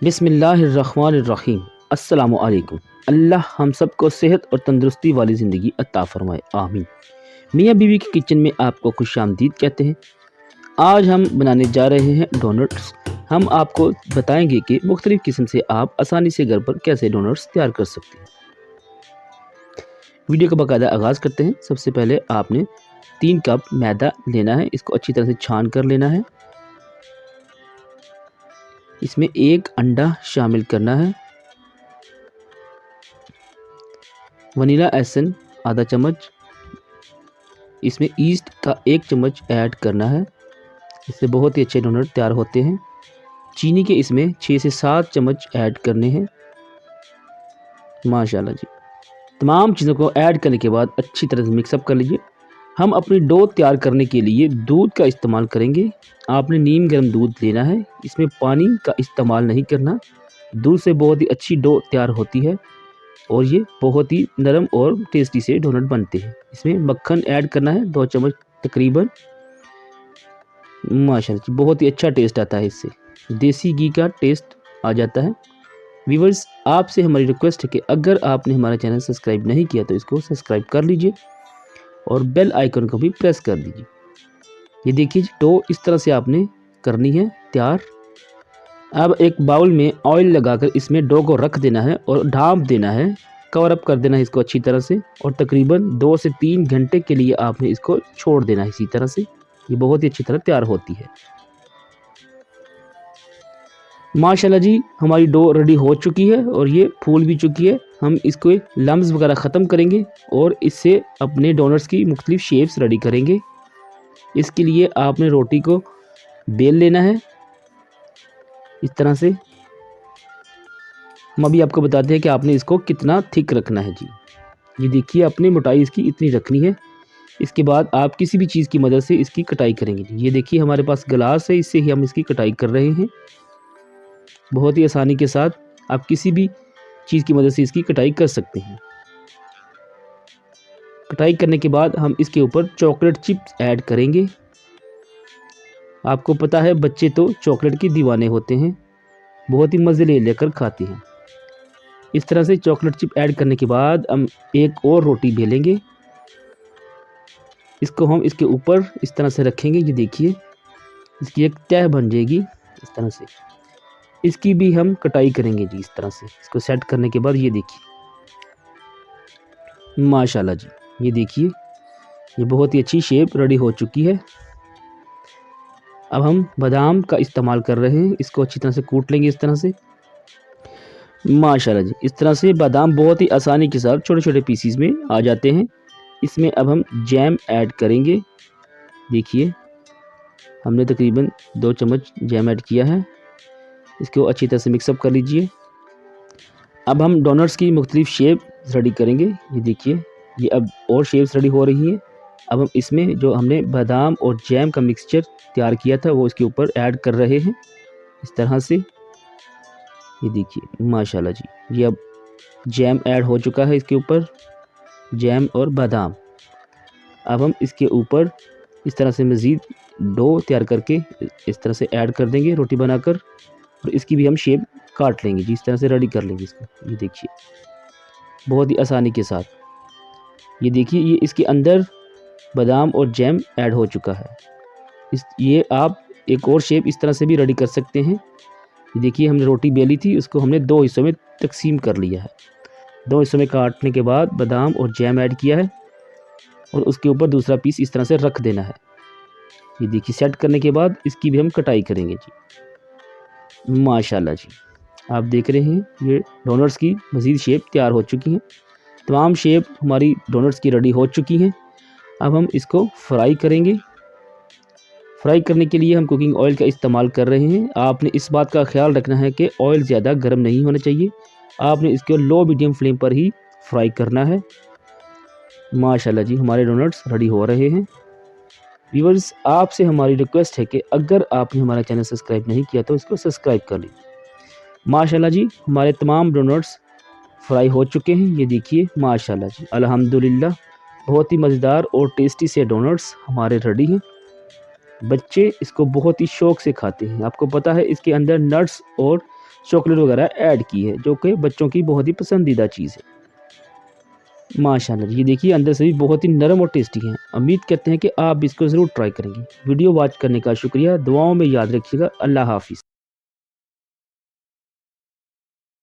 बिस्मिल्लाहिर्रहमानिर्रहीम। अस्सलामु अलैकुम। अल्लाह हम सबको सेहत और तंदुरुस्ती वाली ज़िंदगी अता फ़रमाए, आमीन। मियाँ बीवी के किचन में आपको खुशामदीद कहते हैं। आज हम बनाने जा रहे हैं डोनट्स। हम आपको बताएंगे कि मुख्तलिफ़ किस्म से आप आसानी से घर पर कैसे डोनट्स तैयार कर सकते हैं। वीडियो का बाकायदा आगाज़ करते हैं। सबसे पहले आपने 3 कप मैदा लेना है। इसको अच्छी तरह से छान कर लेना है। इसमें 1 अंडा शामिल करना है। वनीला एसेंस आधा चम्मच। इसमें ईस्ट का 1 चम्मच ऐड करना है। इससे बहुत ही अच्छे डोनट तैयार होते हैं। चीनी के इसमें 6 से 7 चम्मच ऐड करने हैं। माशाल्लाह जी। तमाम चीज़ों को ऐड करने के बाद अच्छी तरह से मिक्सअप कर लीजिए। हम अपनी डो तैयार करने के लिए दूध का इस्तेमाल करेंगे। आपने नीम गर्म दूध लेना है। इसमें पानी का इस्तेमाल नहीं करना। दूध से बहुत ही अच्छी डो तैयार होती है और ये बहुत ही नरम और टेस्टी से डोनट बनते हैं। इसमें मक्खन ऐड करना है 2 चम्मच तकरीबन। माशाल्लाह बहुत ही अच्छा टेस्ट आता है। इससे देसी घी का टेस्ट आ जाता है। व्यूअर्स, आपसे हमारी रिक्वेस्ट है कि अगर आपने हमारा चैनल सब्सक्राइब नहीं किया तो इसको सब्सक्राइब कर लीजिए और बेल आइकन को भी प्रेस कर दीजिए। ये देखिए डो इस तरह से आपने करनी है तैयार। अब एक बाउल में ऑयल लगाकर इसमें डो को रख देना है और ढाँप देना है। कवर अप कर देना है इसको अच्छी तरह से और तकरीबन 2 से 3 घंटे के लिए आपने इसको छोड़ देना है इसी तरह से। ये बहुत ही अच्छी तरह तैयार होती है। माशाल्लाह जी, हमारी डो रेडी हो चुकी है और ये फूल भी चुकी है। हम इसको लम्स वगैरह ख़त्म करेंगे और इससे अपने डोनट्स की मुख्तलिफ शेप्स रेडी करेंगे। इसके लिए आपने रोटी को बेल लेना है इस तरह से। हम अभी आपको बताते हैं कि आपने इसको कितना थिक रखना है जी। ये देखिए अपनी मोटाई इसकी इतनी रखनी है। इसके बाद आप किसी भी चीज़ की मदद से इसकी कटाई करेंगे जी। ये देखिए हमारे पास गिलास है, इससे ही हम इसकी कटाई कर रहे हैं। बहुत ही आसानी के साथ आप किसी भी चीज़ की मदद से इसकी कटाई कर सकते हैं। कटाई करने के बाद हम इसके ऊपर चॉकलेट चिप्स ऐड करेंगे। आपको पता है बच्चे तो चॉकलेट के दीवाने होते हैं, बहुत ही मज़े ले लेकर खाते हैं। इस तरह से चॉकलेट चिप ऐड करने के बाद हम एक और रोटी बेलेंगे। इसको हम इसके ऊपर इस तरह से रखेंगे। ये देखिए इसकी एक तह बन जाएगी इस तरह से। इसकी भी हम कटाई करेंगे जी इस तरह से। इसको सेट करने के बाद ये देखिए माशाल्लाह जी, ये देखिए ये बहुत ही अच्छी शेप रेडी हो चुकी है। अब हम बादाम का इस्तेमाल कर रहे हैं। इसको अच्छी तरह से कूट लेंगे इस तरह से। माशाल्लाह जी, इस तरह से बादाम बहुत ही आसानी के साथ छोटे छोटे पीसीज में आ जाते हैं। इसमें अब हम जैम ऐड करेंगे। देखिए हमने तकरीबन 2 चम्मच जैम ऐड किया है। इसको अच्छी तरह से मिक्सअप कर लीजिए। अब हम डोनट्स की मुख्तलिफ शेप रेडी करेंगे। ये देखिए ये अब और शेप्स रेडी हो रही हैं। अब हम इसमें जो हमने बादाम और जैम का मिक्सचर तैयार किया था वो इसके ऊपर ऐड कर रहे हैं इस तरह से। ये देखिए माशाल्लाह जी, ये अब जैम ऐड हो चुका है इसके ऊपर, जैम और बादाम। अब हम इसके ऊपर इस तरह से मज़ीद डो तैयार करके इस तरह से ऐड कर देंगे रोटी बनाकर और इसकी भी हम शेप काट लेंगे जी। इस तरह से रेडी कर लेंगे इसको। ये देखिए बहुत ही आसानी के साथ। ये देखिए ये इसके अंदर बादाम और जैम ऐड हो चुका है। ये आप एक और शेप इस तरह से भी रेडी कर सकते हैं। ये देखिए हमने रोटी बेली थी, उसको हमने 2 हिस्सों में तकसीम कर लिया है। 2 हिस्सों में काटने के बाद बादाम और जैम ऐड किया है और उसके ऊपर दूसरा पीस इस तरह से रख देना है। ये देखिए सेट करने के बाद इसकी भी हम कटाई करेंगे जी। माशाल्लाह जी, आप देख रहे हैं ये डोनट्स की मज़ीद शेप तैयार हो चुकी हैं। तमाम शेप हमारी डोनट्स की रेडी हो चुकी हैं। अब हम इसको फ्राई करेंगे। फ्राई करने के लिए हम कुकिंग ऑयल का इस्तेमाल कर रहे हैं। आपने इस बात का ख्याल रखना है कि ऑयल ज़्यादा गर्म नहीं होना चाहिए। आपने इसको लो मीडियम फ्लेम पर ही फ्राई करना है। माशाल्लाह जी, हमारे डोनट्स रेडी हो रहे हैं। व्यूअर्स, आपसे हमारी रिक्वेस्ट है कि अगर आपने हमारा चैनल सब्सक्राइब नहीं किया तो इसको सब्सक्राइब कर लीजिए। माशाल्लाह जी, हमारे तमाम डोनट्स फ्राई हो चुके हैं। ये देखिए माशाल्लाह जी, अल्हम्दुलिल्लाह बहुत ही मज़ेदार और टेस्टी से डोनट्स हमारे रेडी हैं। बच्चे इसको बहुत ही शौक़ से खाते हैं। आपको पता है इसके अंदर नट्स और चॉकलेट वगैरह ऐड की है, जो कि बच्चों की बहुत ही पसंदीदा चीज़ है। माशाल्लाह, ये देखिए अंदर से भी बहुत ही नरम और टेस्टी हैं। उम्मीद करते हैं कि आप इसको ज़रूर ट्राई करेंगे। वीडियो वॉच करने का शुक्रिया। दुआओं में याद रखिएगा। अल्लाह हाफ़िज़।